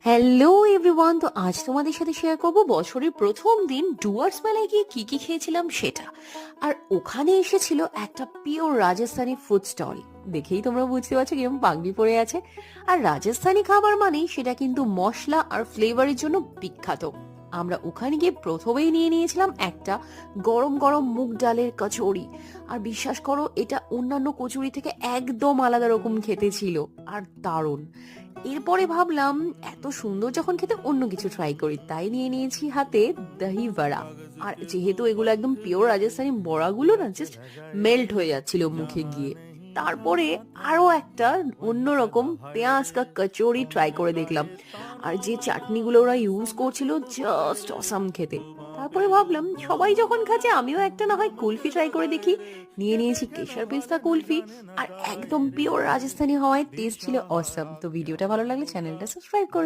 Hello everyone, তো আজ তোমাদের সাথে শেয়ার করব বছরের প্রথম দিন ডুয়ার্স মেলায় গিয়ে কি কি খেয়েছিলাম সেটা। আর ওখানে এসেছিল একটা পিওর রাজস্থানি ফুড স্টল। দেখেই তোমরা বুঝতে পারছো কিরকম পাগড়ি পরে আছে। আর রাজস্থানি খাবার মানেই সেটা কিন্তু মশলা আর ফ্লেভারের জন্য বিখ্যাত। আমরা ওখানে গিয়ে প্রথমেই নিয়ে নিয়েছিলাম একটা গরম গরম মুগ ডালের কচুরি। আর বিশ্বাস করো, এটা অন্যান্য কচুরি থেকে একদম আলাদা রকম খেতে ছিল, আর দারুণ। এরপরে ভাবলাম এত সুন্দর যখন খেতে অন্য কিছু ট্রাই করি, তাই নিয়ে নিয়েছি হাতে দহি বড়া। আর যেহেতু এগুলো একদম পিওর রাজস্থানি বড়াগুলো না জাস্ট মেল্ট হয়ে যাচ্ছিল মুখে গিয়ে। তারপরে আরো একটা অন্যরকম পেঁয়াজ কা কচুরি ট্রাই করে দেখলাম। আর যে চাটনিগুলো ওরা ইউজ করছিল জাস্ট অসাম খেতে। তারপরে ভাবলাম সবাই যখন খাচ্ছে আমিও একটা না হয় কুলফি ট্রাই করে দেখি। নিয়ে নিয়েছি কেশর পেস্তা কুলফি। আর একদম পিওর রাজস্থানি হওয়ায় টেস্ট ছিল অসাম। তো ভিডিওটা ভালো লাগলে চ্যানেলটা সাবস্ক্রাইব করে